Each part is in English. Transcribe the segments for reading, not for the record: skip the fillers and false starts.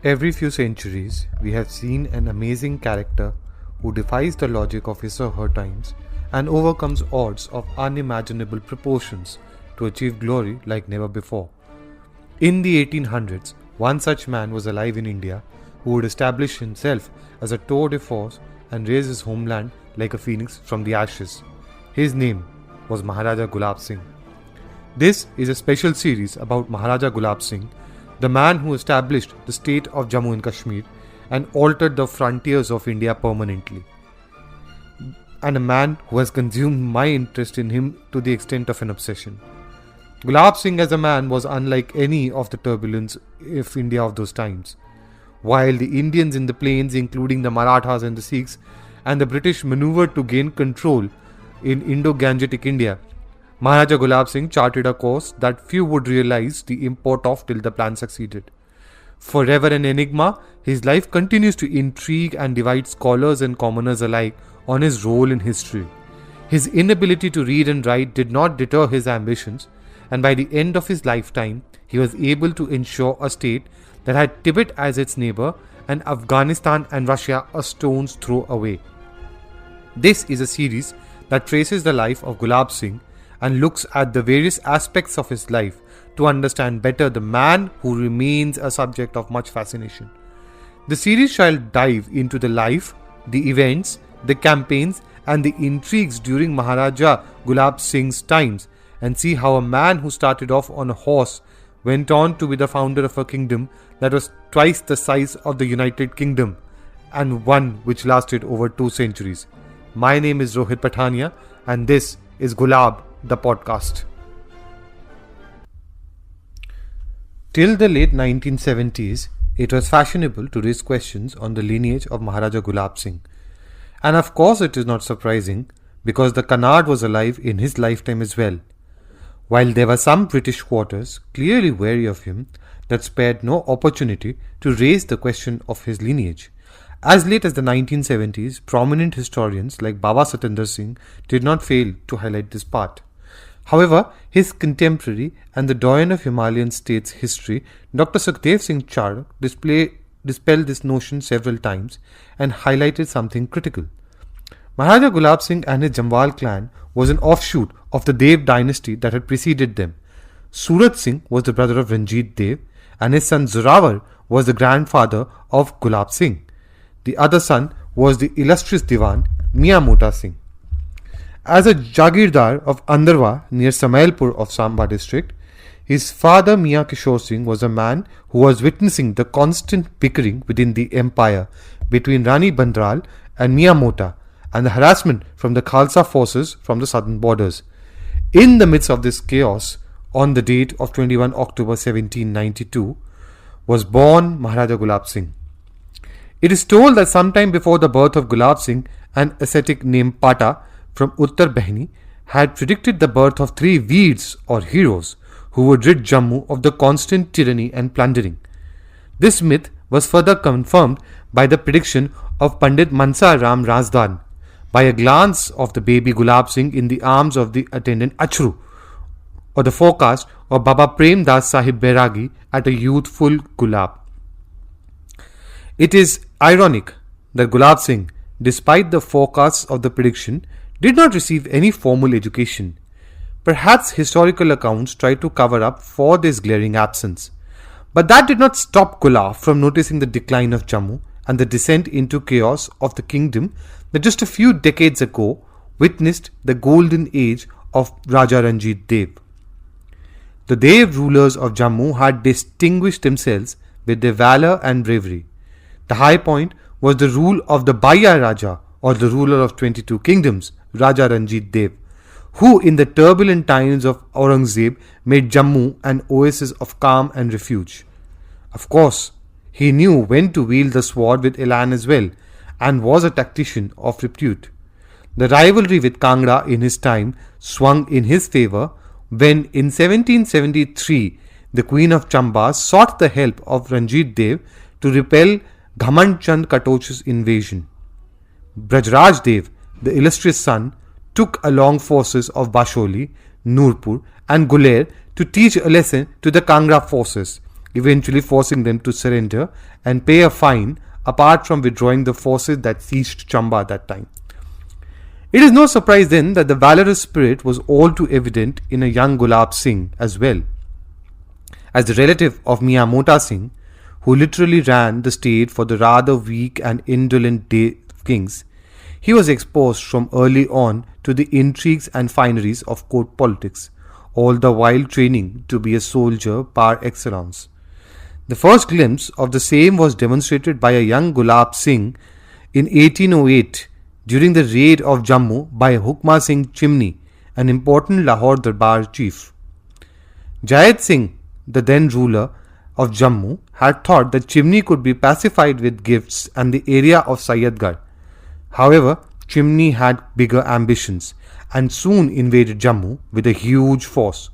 Every few centuries, we have seen an amazing character who defies the logic of his or her times and overcomes odds of unimaginable proportions to achieve glory like never before. In the 1800s, one such man was alive in India who would establish himself as a tour de force and raise his homeland like a phoenix from the ashes. His name was Maharaja Gulab Singh. This is a special series about Maharaja Gulab Singh, the man who established the state of Jammu and Kashmir and altered the frontiers of India permanently, and a man who has consumed my interest in him to the extent of an obsession. Gulab Singh as a man was unlike any of the turbulence of India of those times. While the Indians in the plains, including the Marathas and the Sikhs, and the British maneuvered to gain control in Indo-Gangetic India, Maharaja Gulab Singh charted a course that few would realize the import of till the plan succeeded. Forever an enigma, his life continues to intrigue and divide scholars and commoners alike on his role in history. His inability to read and write did not deter his ambitions, and by the end of his lifetime, he was able to ensure a state that had Tibet as its neighbor and Afghanistan and Russia a stone's throw away. This is a series that traces the life of Gulab Singh and looks at the various aspects of his life to understand better the man who remains a subject of much fascination. The series shall dive into the life, the events, the campaigns and the intrigues during Maharaja Gulab Singh's times, and see how a man who started off on a horse went on to be the founder of a kingdom that was twice the size of the United Kingdom and one which lasted over 2 centuries. My name is Rohit Pathania and this is Gulab, the podcast. Till the late 1970s, it was fashionable to raise questions on the lineage of Maharaja Gulab Singh. And of course it is not surprising because the canard was alive in his lifetime as well. While there were some British quarters clearly wary of him, that spared no opportunity to raise the question of his lineage. As late as the 1970s, prominent historians like Baba Satinder Singh did not fail to highlight this part. However, his contemporary and the doyen of Himalayan states history, Dr. Sukhdev Singh Charak, dispelled this notion several times and highlighted something critical. Maharaja Gulab Singh and his Jamwal clan was an offshoot of the Dev dynasty that had preceded them. Surat Singh was the brother of Ranjit Dev and his son Zorawar was the grandfather of Gulab Singh. The other son was the illustrious Diwan Mian Mota Singh. As a Jagirdar of Andarwa near Samailpur of Samba district, his father Mian Kishore Singh was a man who was witnessing the constant bickering within the empire between Rani Bandral and Mian Mota and the harassment from the Khalsa forces from the southern borders. In the midst of this chaos, on the date of 21 October 1792, was born Maharaja Gulab Singh. It is told that sometime before the birth of Gulab Singh, an ascetic named Pata from Uttar Bahini had predicted the birth of 3 Veers or heroes who would rid Jammu of the constant tyranny and plundering. This myth was further confirmed by the prediction of Pandit Mansa Ram Razdan by a glance of the baby Gulab Singh in the arms of the attendant Achru, or the forecast of Baba Prem Das Sahib Bairagi at a youthful Gulab. It is ironic that Gulab Singh, despite the forecasts of the prediction, did not receive any formal education. Perhaps historical accounts try to cover up for this glaring absence. But that did not stop Gulab from noticing the decline of Jammu and the descent into chaos of the kingdom that just a few decades ago witnessed the golden age of Raja Ranjit Dev. The Dev rulers of Jammu had distinguished themselves with their valor and bravery. The high point was the rule of the Baya Raja, or the ruler of 22 kingdoms, Raja Ranjit Dev, who in the turbulent times of Aurangzeb made Jammu an oasis of calm and refuge. Of course, he knew when to wield the sword with elan as well, and was a tactician of repute. The rivalry with Kangra in his time swung in his favour when in 1773 the Queen of Chamba sought the help of Ranjit Dev to repel Ghamand Chand Katoch's invasion. Brajraj Dev, the illustrious son, took along forces of Basholi, Nurpur and Guler to teach a lesson to the Kangra forces, eventually forcing them to surrender and pay a fine apart from withdrawing the forces that seized Chamba at that time. It is no surprise then that the valorous spirit was all too evident in a young Gulab Singh as well. As the relative of Mian Mota Singh, who literally ran the state for the rather weak and indolent kings, he was exposed from early on to the intrigues and fineries of court politics, all the while training to be a soldier par excellence. The first glimpse of the same was demonstrated by a young Gulab Singh in 1808 during the raid of Jammu by Hukma Singh Chimni, an important Lahore Durbar chief. Jayat Singh, the then ruler of Jammu, had thought that Chimni could be pacified with gifts and the area of Sayyadgarh. However, Chimni had bigger ambitions and soon invaded Jammu with a huge force.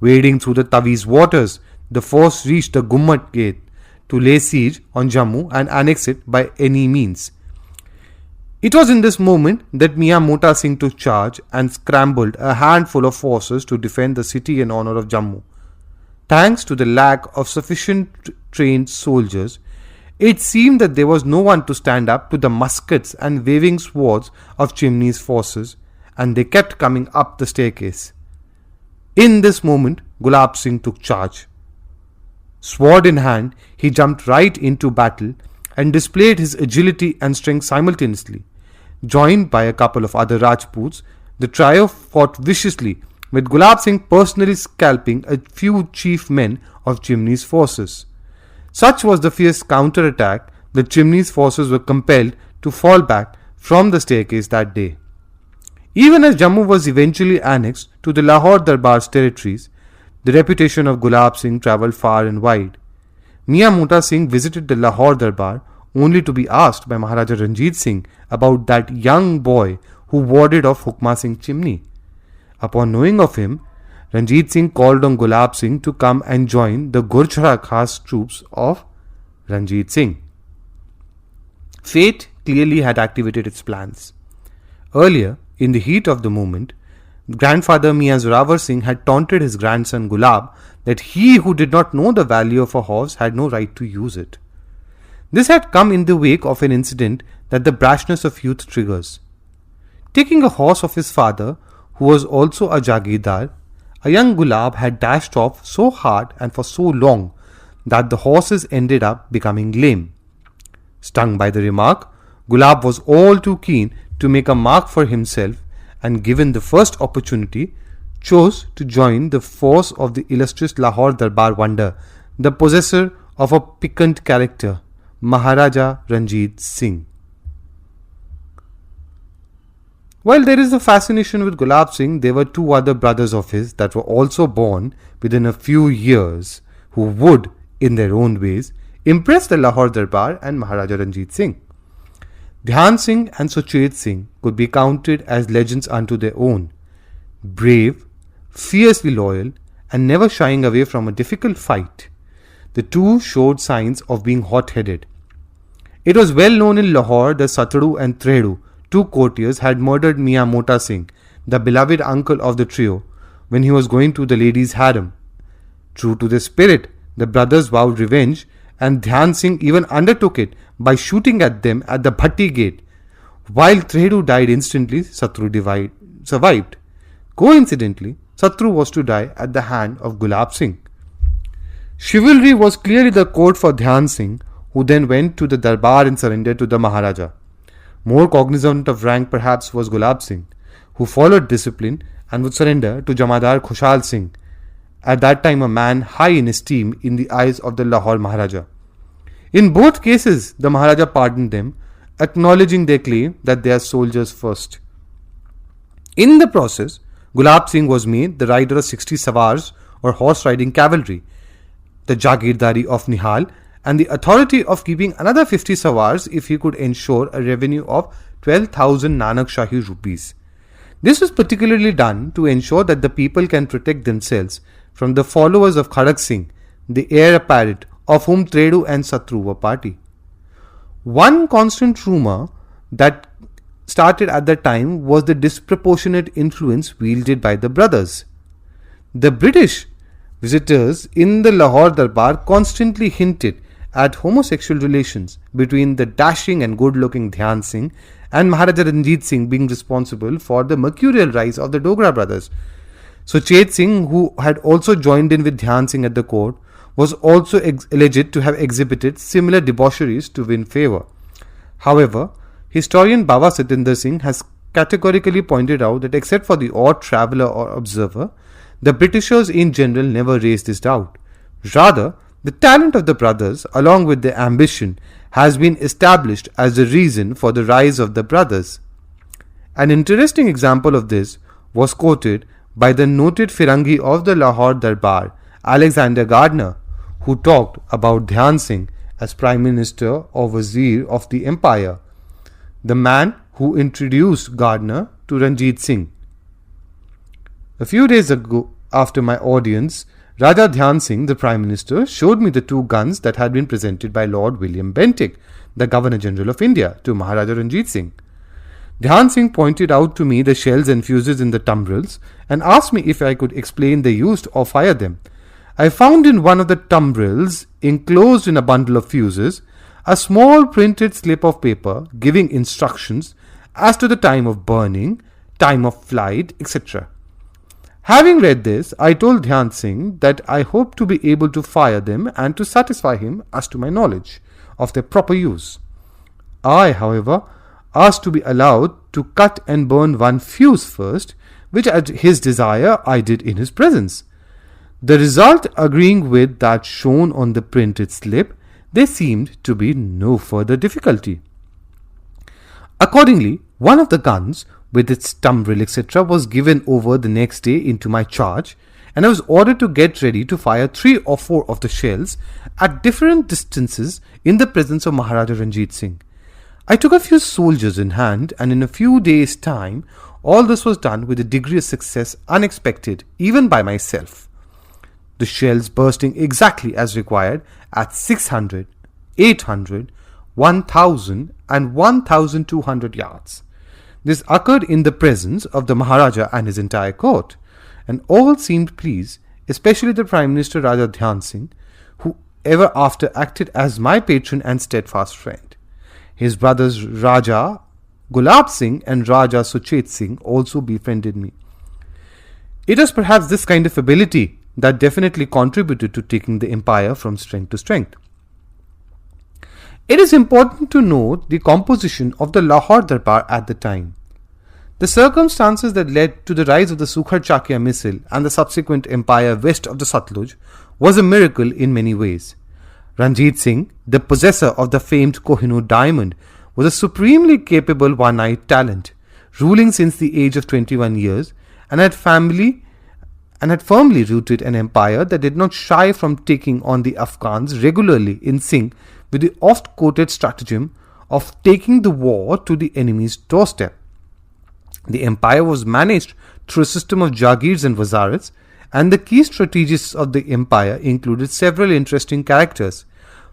Wading through the Taviz waters, the force reached the Gummat Gate to lay siege on Jammu and annex it by any means. It was in this moment that Mian Mota Singh took charge and scrambled a handful of forces to defend the city in honor of Jammu. Thanks to the lack of sufficient trained soldiers, it seemed that there was no one to stand up to the muskets and waving swords of Chimni's forces, and they kept coming up the staircase. In this moment, Gulab Singh took charge. Sword in hand, he jumped right into battle and displayed his agility and strength simultaneously. Joined by a couple of other Rajputs, the trio fought viciously, with Gulab Singh personally scalping a few chief men of Chimni's forces. Such was the fierce counterattack that Chimni's forces were compelled to fall back from the staircase that day. Even as Jammu was eventually annexed to the Lahore Durbar's territories, the reputation of Gulab Singh travelled far and wide. Mian Mota Singh visited the Lahore Durbar only to be asked by Maharaja Ranjit Singh about that young boy who warded off Hukma Singh Chimni. Upon knowing of him, Ranjit Singh called on Gulab Singh to come and join the Gurjara Khas troops of Ranjit Singh. Fate clearly had activated its plans. Earlier, in the heat of the moment, grandfather Mian Zorawar Singh had taunted his grandson Gulab that he who did not know the value of a horse had no right to use it. This had come in the wake of an incident that the brashness of youth triggers. Taking a horse of his father, who was also a Jagirdar, a young Gulab had dashed off so hard and for so long that the horses ended up becoming lame. Stung by the remark, Gulab was all too keen to make a mark for himself and, given the first opportunity, chose to join the force of the illustrious Lahore Durbar wonder, the possessor of a piquant character, Maharaja Ranjit Singh. While there is a fascination with Gulab Singh, there were two other brothers of his that were also born within a few years who would, in their own ways, impress the Lahore Durbar and Maharaja Ranjit Singh. Dhyan Singh and Suchet Singh could be counted as legends unto their own. Brave, fiercely loyal, and never shying away from a difficult fight, the two showed signs of being hot-headed. It was well known in Lahore that Satru and Tredu, two courtiers, had murdered Mian Mota Singh, the beloved uncle of the trio, when he was going to the ladies' harem. True to their spirit, the brothers vowed revenge, and Dhyan Singh even undertook it by shooting at them at the Bhatti gate. While Tredu died instantly, Satru survived. Coincidentally, Satru was to die at the hand of Gulab Singh. Chivalry was clearly the code for Dhyan Singh, who then went to the Darbar and surrendered to the Maharaja. More cognizant of rank perhaps was Gulab Singh, who followed discipline and would surrender to Jamadar Khushal Singh, at that time a man high in esteem in the eyes of the Lahore Maharaja. In both cases, the Maharaja pardoned them, acknowledging their claim that they are soldiers first. In the process, Gulab Singh was made the rider of 60 Sawars or horse riding cavalry, the Jagirdari of Nihal, and the authority of keeping another 50 Sawars if he could ensure a revenue of 12,000 Nanak Shahi rupees. This was particularly done to ensure that the people can protect themselves from the followers of Khadak Singh, the heir apparent of whom Tredu and Satru were party. One constant rumour that started at that time was the disproportionate influence wielded by the brothers. The British Visitors in the Lahore Durbar constantly hinted at homosexual relations between the dashing and good-looking Dhyan Singh and Maharaja Ranjit Singh being responsible for the mercurial rise of the Dogra brothers. Suchet Singh, who had also joined in with Dhyan Singh at the court, was also alleged to have exhibited similar debaucheries to win favour. However, historian Baba Satinder Singh has categorically pointed out that except for the odd traveller or observer, the Britishers in general never raised this doubt. Rather, the talent of the brothers, along with their ambition, has been established as the reason for the rise of the brothers. An interesting example of this was quoted by the noted Firangi of the Lahore Durbar, Alexander Gardner, who talked about Dhyan Singh as Prime Minister or Wazir of the Empire, the man who introduced Gardner to Ranjit Singh. A few days ago, after my audience, Raja Dhyan Singh, the Prime Minister, showed me the two guns that had been presented by Lord William Bentinck, the Governor General of India, to Maharaja Ranjit Singh. Dhyan Singh pointed out to me the shells and fuses in the tumbrils and asked me if I could explain their use or fire them. I found in one of the tumbrils, enclosed in a bundle of fuses, a small printed slip of paper giving instructions as to the time of burning, time of flight, etc. Having read this, I told Dhyan Singh that I hoped to be able to fire them and to satisfy him as to my knowledge of their proper use. I, however, asked to be allowed to cut and burn one fuse first, which at his desire I did in his presence. The result agreeing with that shown on the printed slip, there seemed to be no further difficulty. Accordingly, one of the guns, with its tumbril etc., was given over the next day into my charge, and I was ordered to get ready to fire 3 or 4 of the shells at different distances in the presence of Maharaja Ranjit Singh. I took a few soldiers in hand, and in a few days' time, all this was done with a degree of success unexpected even by myself. The shells bursting exactly as required at 600, 800, 1000 and 1200 yards. This occurred in the presence of the Maharaja and his entire court, and all seemed pleased, especially the Prime Minister Raja Dhyan Singh, who ever after acted as my patron and steadfast friend. His brothers Raja Gulab Singh and Raja Suchet Singh also befriended me. It was perhaps this kind of ability that definitely contributed to taking the empire from strength to strength. It is important to note the composition of the Lahore Durbar at the time. The circumstances that led to the rise of the Sukhar Chakya missile and the subsequent empire west of the Satluj was a miracle in many ways. Ranjit Singh, the possessor of the famed Kohinoor diamond, was a supremely capable one-eyed talent, ruling since the age of 21 years, and had firmly rooted an empire that did not shy from taking on the Afghans regularly in sync with the oft-quoted stratagem of taking the war to the enemy's doorstep. The empire was managed through a system of jagirs and wazarats, and the key strategists of the empire included several interesting characters,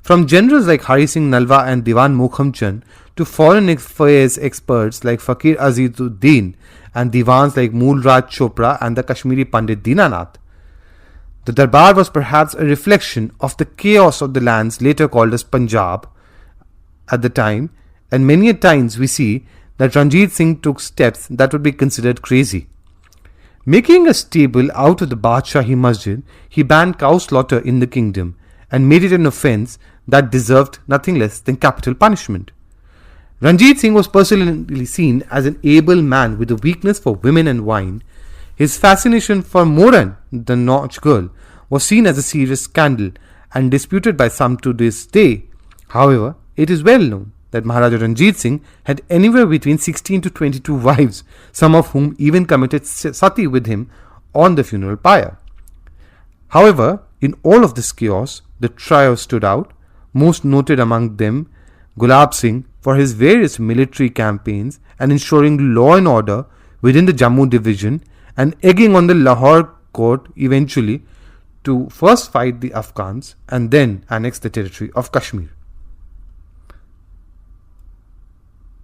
from generals like Hari Singh Nalwa and Diwan Mokham Chand to foreign affairs experts like Fakir Azizuddin and Diwans like Mool Raj Chopra and the Kashmiri Pandit Dinanath. The Darbar was perhaps a reflection of the chaos of the lands later called as Punjab at the time, and many a times we see that Ranjit Singh took steps that would be considered crazy. Making a stable out of the Badshahi Masjid, he banned cow slaughter in the kingdom and made it an offence that deserved nothing less than capital punishment. Ranjit Singh was personally seen as an able man with a weakness for women and wine. His fascination for Moran, the Nautch girl, was seen as a serious scandal and disputed by some to this day. However, it is well known that Maharaja Ranjit Singh had anywhere between 16 to 22 wives, some of whom even committed sati with him on the funeral pyre. However, in all of this chaos, the trio stood out, most noted among them Gulab Singh for his various military campaigns and ensuring law and order within the Jammu division, and egging on the Lahore court eventually to first fight the Afghans and then annex the territory of Kashmir.